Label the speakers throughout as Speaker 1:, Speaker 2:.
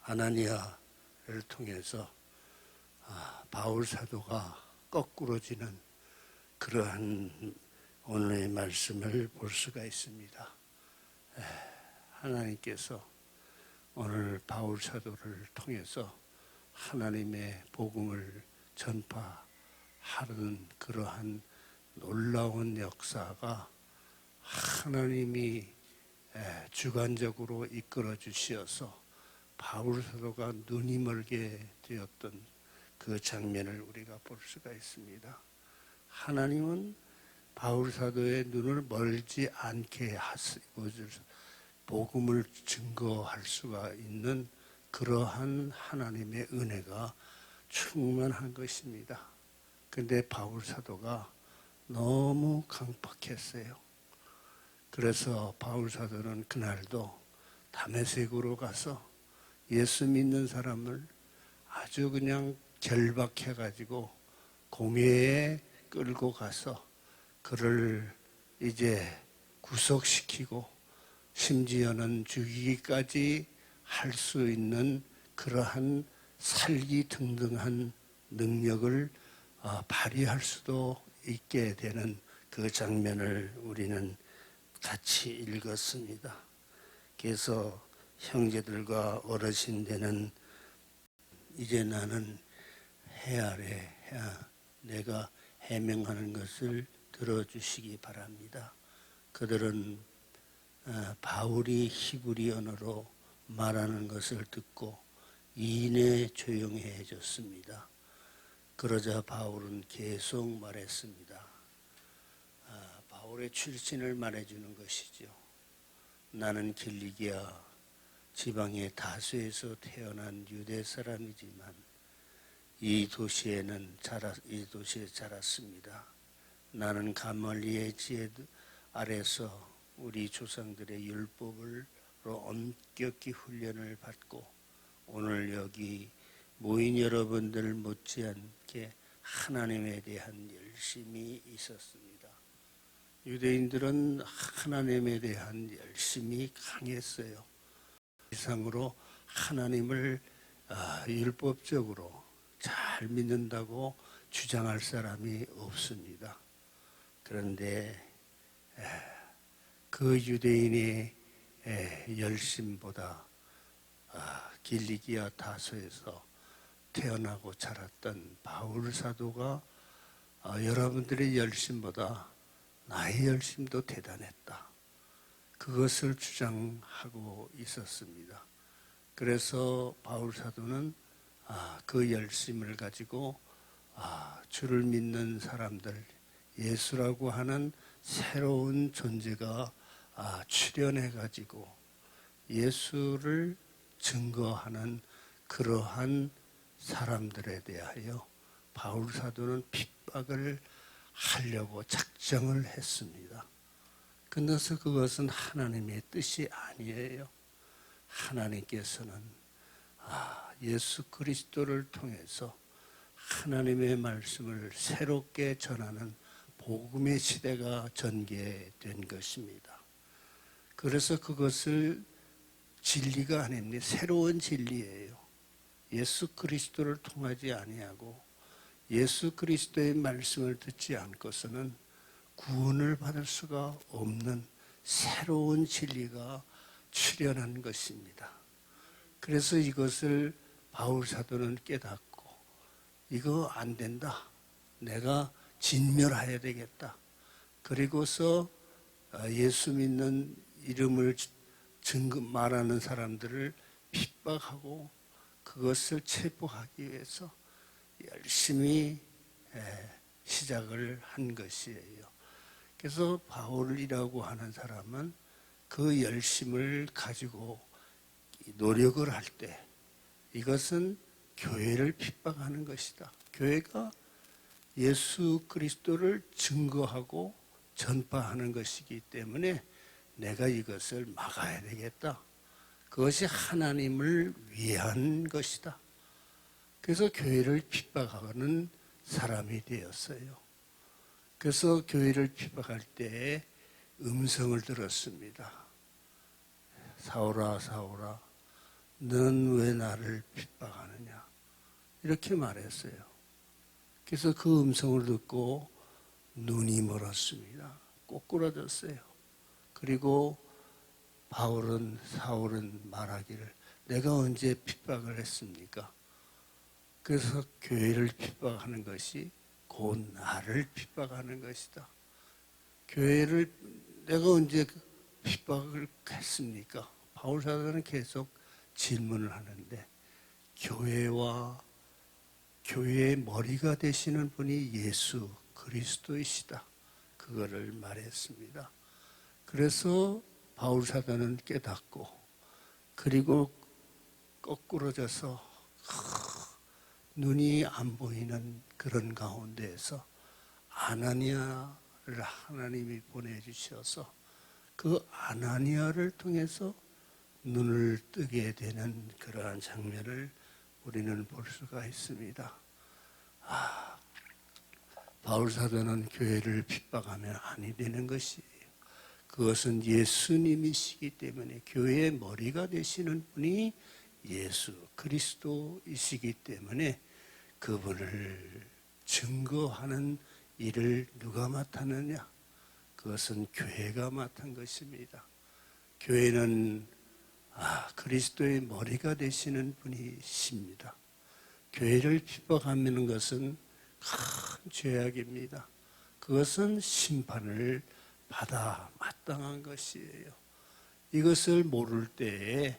Speaker 1: 아나니아를 통해서 바울 사도가 거꾸로지는 그러한 오늘의 말씀을 볼 수가 있습니다. 하나님께서 오늘 바울 사도를 통해서 하나님의 복음을 전파하는 그러한 놀라운 역사가 하나님이 주관적으로 이끌어 주시어서 바울 사도가 눈이 멀게 되었던 그 장면을 우리가 볼 수가 있습니다. 하나님은 바울 사도의 눈을 멀지 않게 하시고 복음을 증거할 수가 있는 그러한 하나님의 은혜가 충만한 것입니다. 그런데 바울 사도가 너무 강팍했어요. 그래서 바울 사도는 그날도 다메섹으로 가서 예수 믿는 사람을 아주 그냥 결박해가지고 공회에 끌고 가서 그를 이제 구속시키고 심지어는 죽이기까지 할 수 있는 그러한 살기등등한 능력을 발휘할 수도 있게 되는 그 장면을 우리는 같이 읽었습니다. 그래서 형제들과 어르신들은 이제 나는 해 아래 내가 해명하는 것을 들어주시기 바랍니다. 그들은 바울이 히브리 언어로 말하는 것을 듣고 이내 조용해 졌습니다. 그러자 바울은 계속 말했습니다. 바울의 출신을 말해주는 것이죠. 나는 길리기아 지방의 다소에서 태어난 유대 사람이지만 이 도시에 자랐습니다. 나는 가말리의 지혜 아래서 우리 조상들의 율법으로 엄격히 훈련을 받고 오늘 여기 모인 여러분들 못지않게 하나님에 대한 열심이 있었습니다. 유대인들은 하나님에 대한 열심이 강했어요. 이상으로 하나님을 율법적으로 잘 믿는다고 주장할 사람이 없습니다. 그런데 그 유대인의 열심보다 길리기아 다소에서 태어나고 자랐던 바울 사도가 여러분들의 열심보다 나의 열심도 대단했다. 그것을 주장하고 있었습니다. 그래서 바울 사도는 그 열심을 가지고 주를 믿는 사람들, 예수라고 하는 새로운 존재가 출현해가지고 예수를 증거하는 그러한 사람들에 대하여 바울 사도는 핍박을 하려고 작정을 했습니다. 그래서 그것은 하나님의 뜻이 아니에요. 하나님께서는 예수 그리스도를 통해서 하나님의 말씀을 새롭게 전하는 복음의 시대가 전개된 것입니다. 그래서 그것을 진리가 아닙니다. 새로운 진리예요. 예수 그리스도를 통하지 아니하고 예수 그리스도의 말씀을 듣지 않고서는 구원을 받을 수가 없는 새로운 진리가 출현한 것입니다. 그래서 이것을 바울 사도는 깨닫고 이거 안 된다. 내가 진멸해야 되겠다. 그리고서 예수 믿는 이름을 말하는 사람들을 핍박하고 그것을 체포하기 위해서 열심히 시작을 한 것이에요. 그래서 바울이라고 하는 사람은 그 열심을 가지고 노력을 할 때 이것은 교회를 핍박하는 것이다. 교회가 예수 그리스도를 증거하고 전파하는 것이기 때문에 내가 이것을 막아야 되겠다. 그것이 하나님을 위한 것이다. 그래서 교회를 핍박하는 사람이 되었어요. 그래서 교회를 핍박할 때 음성을 들었습니다. 사울아 사울아 너는 왜 나를 핍박하느냐? 이렇게 말했어요. 그래서 그 음성을 듣고 눈이 멀었습니다. 꼬꾸라졌어요. 그리고 사울은 말하기를 내가 언제 핍박을 했습니까? 그래서 교회를 핍박하는 것이 곧 나를 핍박하는 것이다. 교회를 내가 언제 핍박을 했습니까? 바울 사도는 계속 질문을 하는데 교회의 머리가 되시는 분이 예수 그리스도이시다. 그거를 말했습니다. 그래서 바울 사도는 깨닫고 그리고 거꾸러져서 눈이 안 보이는 그런 가운데에서 아나니아를 하나님이 보내주셔서 그 아나니아를 통해서 눈을 뜨게 되는 그러한 장면을 우리는 볼 수가 있습니다. 바울 사도는 교회를 핍박하면 아니 되는 것이에요. 그것은 예수님이시기 때문에 교회의 머리가 되시는 분이 예수 그리스도이시기 때문에 그분을 증거하는 일을 누가 맡았느냐? 그것은 교회가 맡은 것입니다. 교회는 그리스도의 머리가 되시는 분이십니다. 교회를 핍박하는 것은 큰 죄악입니다. 그것은 심판을 받아 마땅한 것이에요. 이것을 모를 때에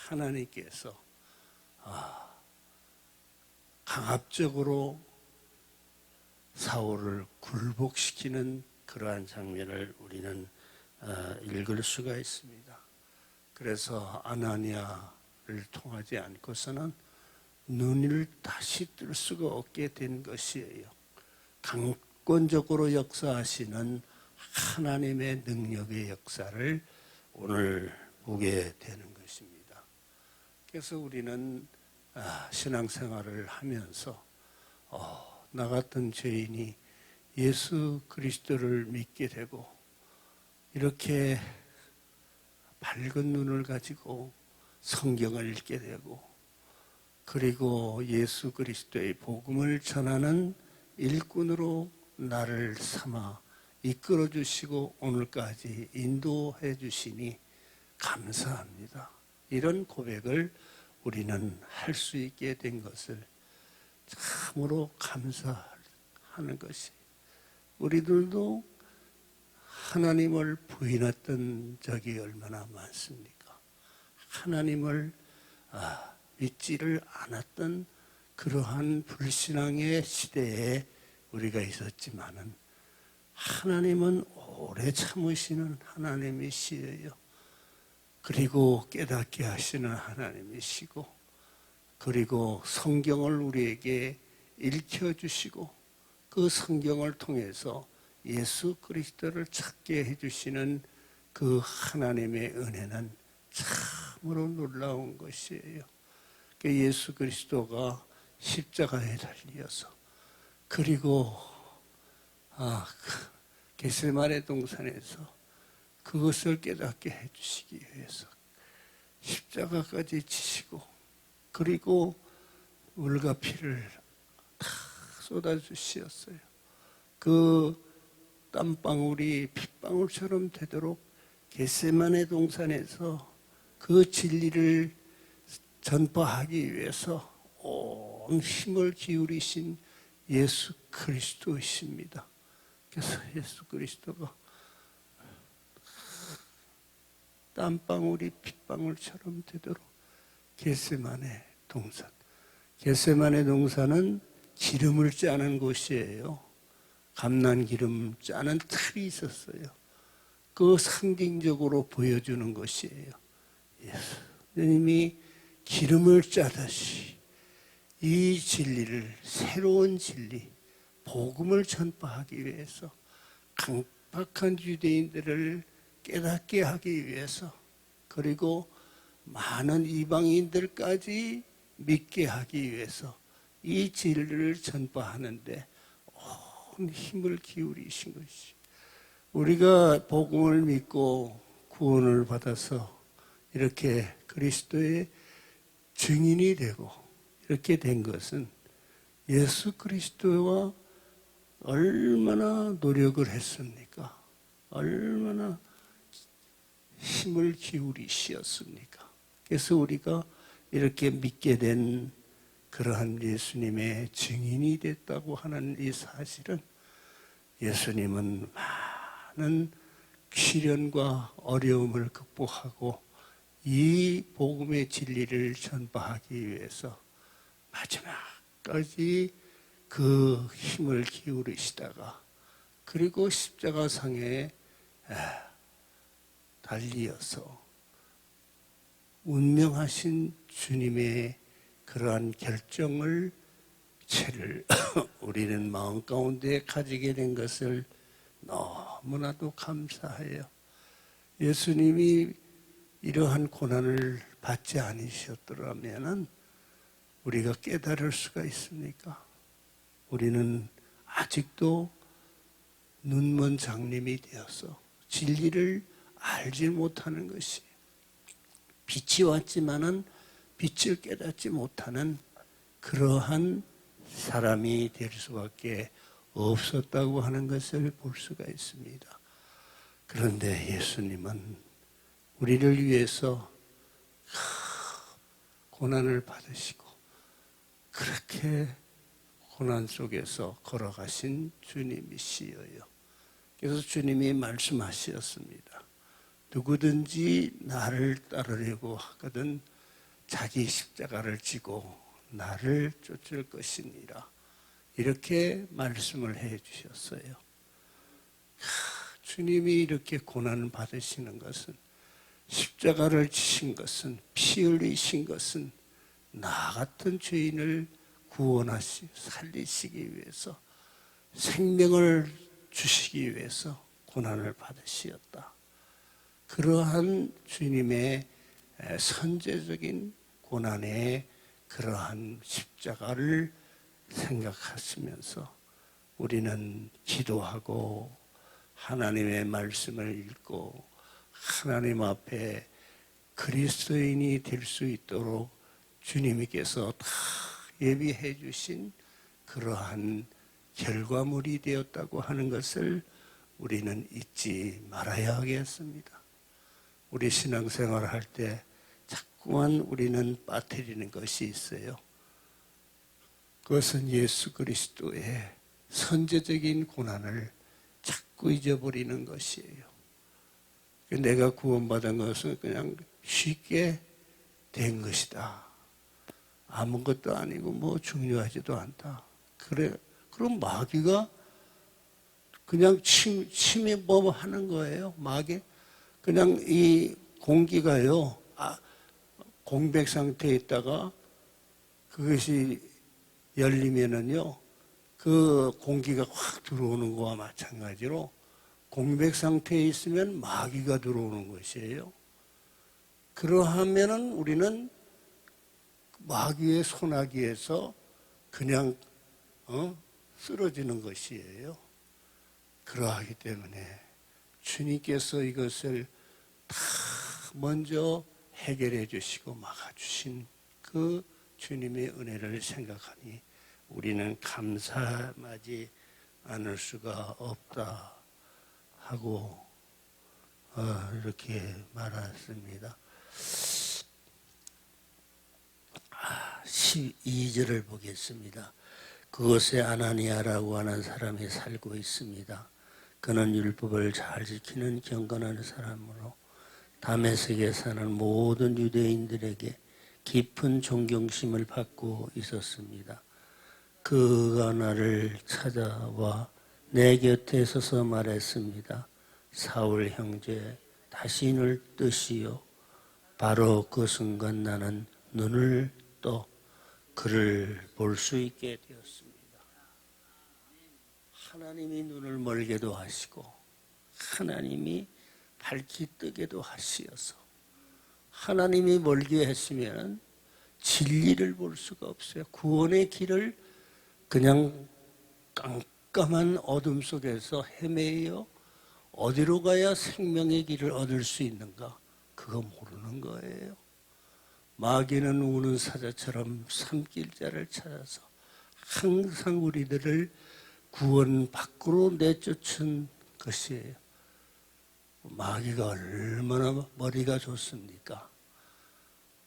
Speaker 1: 하나님께서 강압적으로 사울을 굴복시키는 그러한 장면을 우리는 읽을 수가 있습니다. 그래서 아나니아를 통하지 않고서는 눈을 다시 뜰 수가 없게 된 것이에요. 강권적으로 역사하시는 하나님의 능력의 역사를 오늘 보게 되는 것입니다. 그래서 우리는 신앙생활을 하면서 나 같은 죄인이 예수 그리스도를 믿게 되고 이렇게 밝은 눈을 가지고 성경을 읽게 되고 그리고 예수 그리스도의 복음을 전하는 일꾼으로 나를 삼아 이끌어 주시고 오늘까지 인도해 주시니 감사합니다. 이런 고백을 우리는 할 수 있게 된 것을 참으로 감사하는 것이 우리들도 하나님을 부인했던 적이 얼마나 많습니까? 하나님을 믿지를 않았던 그러한 불신앙의 시대에 우리가 있었지만은 하나님은 오래 참으시는 하나님이시에요. 그리고 깨닫게 하시는 하나님이시고 그리고 성경을 우리에게 읽혀주시고 그 성경을 통해서 예수 그리스도를 찾게 해주시는 그 하나님의 은혜는 참으로 놀라운 것이에요. 예수 그리스도가 십자가에 달려서 그리고 겟세마네 동산에서 그것을 깨닫게 해주시기 위해서 십자가까지 지시고 그리고 물과 피를 다 쏟아주셨어요. 그 땀방울이 핏방울처럼 되도록 겟세마네 동산에서 그 진리를 전파하기 위해서 온 힘을 기울이신 예수 그리스도이십니다. 그래서 예수 그리스도가 땀방울이 핏방울처럼 되도록 겟세마네 동산. 겟세마네 동산은 기름을 짜는 곳이에요. 감난기름 짜는 틀이 있었어요. 그 상징적으로 보여주는 것이에요. 예수님이 기름을 짜듯이 이 진리를, 새로운 진리, 복음을 전파하기 위해서 강박한 유대인들을 깨닫게 하기 위해서 그리고 많은 이방인들까지 믿게 하기 위해서 이 진리를 전파하는데 온 힘을 기울이신 것이 우리가 복음을 믿고 구원을 받아서 이렇게 그리스도의 증인이 되고 이렇게 된 것은 예수 그리스도와 얼마나 노력을 했습니까? 얼마나 힘을 기울이시었습니까? 그래서 우리가 이렇게 믿게 된 그러한 예수님의 증인이 됐다고 하는 이 사실은 예수님은 많은 시련과 어려움을 극복하고 이 복음의 진리를 전파하기 위해서 마지막까지 그 힘을 기울이시다가 그리고 십자가상에 달리어서 운명하신 주님의 그러한 결정을 채를 우리는 마음 가운데 가지게 된 것을 너무나도 감사해요. 예수님이 이러한 고난을 받지 않으셨더라면 우리가 깨달을 수가 있습니까? 우리는 아직도 눈먼 장님이 되어서 진리를 알지 못하는 것이 빛이 왔지만은 빛을 깨닫지 못하는 그러한 사람이 될 수밖에 없었다고 하는 것을 볼 수가 있습니다. 그런데 예수님은 우리를 위해서 고난을 받으시고 그렇게 고난 속에서 걸어가신 주님이시여요. 그래서 주님이 말씀하셨습니다. 누구든지 나를 따르려고 하거든 자기 십자가를 지고 나를 쫓을 것이니라. 이렇게 말씀을 해 주셨어요. 주님이 이렇게 고난을 받으시는 것은 십자가를 지신 것은 피 흘리신 것은 나 같은 죄인을 구원하시 살리시기 위해서 생명을 주시기 위해서 고난을 받으시었다. 그러한 주님의 선제적인 고난의 그러한 십자가를 생각하시면서 우리는 기도하고 하나님의 말씀을 읽고 하나님 앞에 그리스도인이 될 수 있도록 주님께서 다 예비해 주신 그러한 결과물이 되었다고 하는 것을 우리는 잊지 말아야 하겠습니다. 우리 신앙생활을 할 때 자꾸만 우리는 빠뜨리는 것이 있어요. 그것은 예수 그리스도의 선제적인 고난을 자꾸 잊어버리는 것이에요. 내가 구원받은 것은 그냥 쉽게 된 것이다. 아무것도 아니고 뭐 중요하지도 않다. 그래, 그럼 마귀가 그냥 침입하는 거예요. 마귀. 그냥 이 공기가요, 공백 상태에 있다가 그것이 열리면은요, 그 공기가 확 들어오는 거와 마찬가지로 공백 상태에 있으면 마귀가 들어오는 것이에요. 그러하면은 우리는 마귀의 소나기에서 그냥 쓰러지는 것이에요. 그러하기 때문에 주님께서 이것을 다 먼저 해결해 주시고 막아주신 그 주님의 은혜를 생각하니 우리는 감사하지 않을 수가 없다 하고 이렇게 말했습니다. 12절을 보겠습니다. 그곳에 아나니아라고 하는 사람이 살고 있습니다. 그는 율법을 잘 지키는 경건한 사람으로 다메섹에 사는 모든 유대인들에게 깊은 존경심을 받고 있었습니다. 그가 나를 찾아와 내 곁에 서서 말했습니다. 사울 형제, 다시 눈을 뜨시오. 바로 그 순간 나는 눈을 떠 그를 볼 수 있게 되었습니다. 하나님이 눈을 멀게도 하시고 하나님이 밝히 뜨게도 하시어서 하나님이 멀게 했으면 진리를 볼 수가 없어요. 구원의 길을 그냥 깜깜한 어둠 속에서 헤매어 어디로 가야 생명의 길을 얻을 수 있는가? 그거 모르는 거예요. 마귀는 우는 사자처럼 삼킬 자를 찾아서 항상 우리들을 구원 밖으로 내쫓은 것이에요. 마귀가 얼마나 머리가 좋습니까?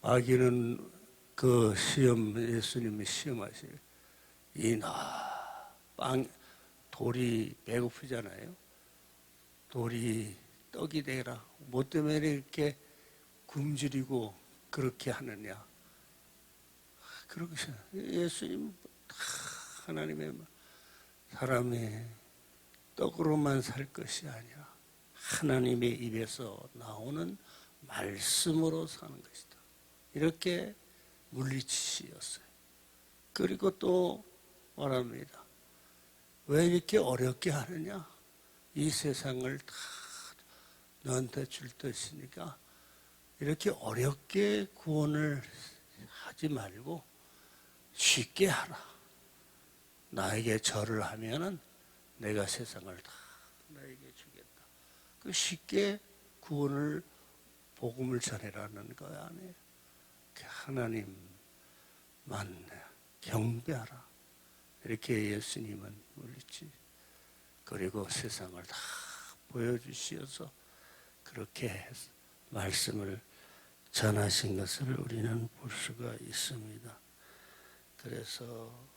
Speaker 1: 마귀는 그 시험, 예수님이 시험하실 돌이 배고프잖아요. 돌이 떡이 되라. 뭐 때문에 이렇게 굶주리고 그렇게 하느냐. 그렇게 예수님 하나님의 사람이 떡으로만 살 것이 아니라 하나님의 입에서 나오는 말씀으로 사는 것이다. 이렇게 물리치셨어요. 그리고 또 말합니다. 왜 이렇게 어렵게 하느냐? 이 세상을 다 너한테 줄 것이니까 이렇게 어렵게 구원을 하지 말고 쉽게 하라. 나에게 절을 하면은 내가 세상을 다 나에게 주겠다. 그 쉽게 구원을 복음을 전해라는 거 아니에요. 하나님만 경배하라. 이렇게 예수님은 물리치. 그리고 세상을 다 보여주시어서 그렇게 말씀을 전하신 것을 우리는 볼 수가 있습니다. 그래서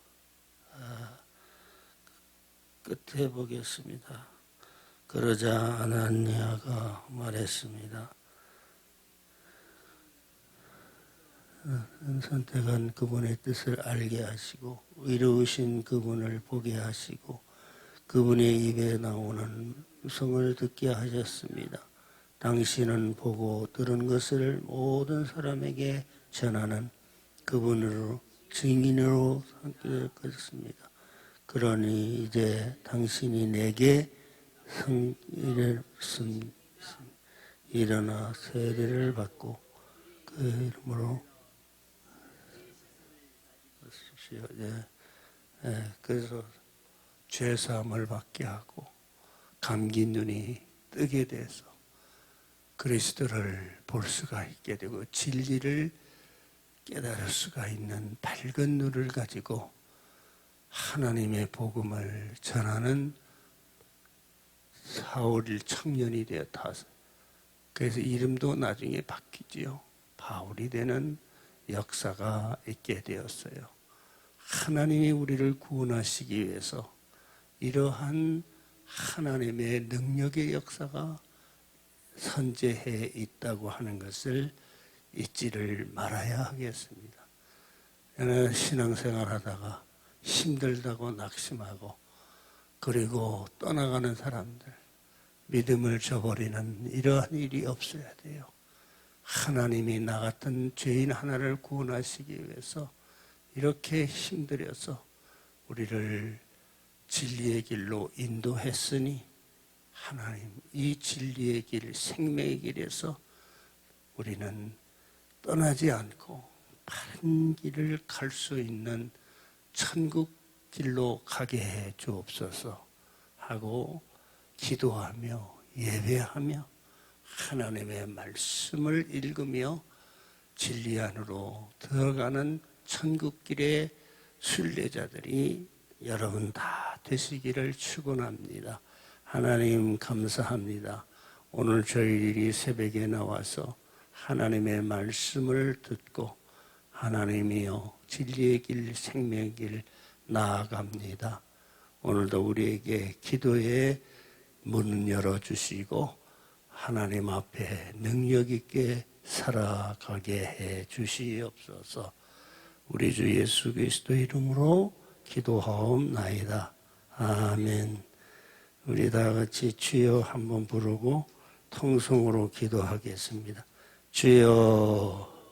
Speaker 1: 끝에 보겠습니다. 그러자 아나니아가 말했습니다. 선택한 그분의 뜻을 알게 하시고 이루신 그분을 보게 하시고 그분의 입에 나오는 음성을 듣게 하셨습니다. 당신은 보고 들은 것을 모든 사람에게 전하는 그분으로 증인으로 삼게 될 것입니다. 그러니 이제 당신이 내게 성의를 일어나 세례를 받고 그 이름으로 그래서 죄사함을 받게 하고 감긴 눈이 뜨게 돼서 그리스도를 볼 수가 있게 되고 진리를 깨달을 수가 있는 밝은 눈을 가지고 하나님의 복음을 전하는 사울 청년이 되었다. 그래서 이름도 나중에 바뀌지요. 바울이 되는 역사가 있게 되었어요. 하나님이 우리를 구원하시기 위해서 이러한 하나님의 능력의 역사가 선제해 있다고 하는 것을 잊지를 말아야 하겠습니다. 저는 신앙생활 하다가 힘들다고 낙심하고 그리고 떠나가는 사람들, 믿음을 저버리는 이러한 일이 없어야 돼요. 하나님이 나 같은 죄인 하나를 구원하시기 위해서 이렇게 힘들여서 우리를 진리의 길로 인도했으니 하나님 이 진리의 길, 생명의 길에서 우리는 떠나지 않고 바른 길을 갈 수 있는 천국 길로 가게 해 주옵소서 하고 기도하며 예배하며 하나님의 말씀을 읽으며 진리 안으로 들어가는 천국길의 순례자들이 여러분 다 되시기를 축원합니다. 하나님 감사합니다. 오늘 저희들이 새벽에 나와서 하나님의 말씀을 듣고 하나님이여 진리의 길, 생명의 길 나아갑니다. 오늘도 우리에게 기도의 문을 열어주시고 하나님 앞에 능력 있게 살아가게 해 주시옵소서. 우리 주 예수 그리스도의 이름으로 기도하옵나이다. 아멘. 우리 다 같이 주여 한번 부르고 통성으로 기도하겠습니다. 주여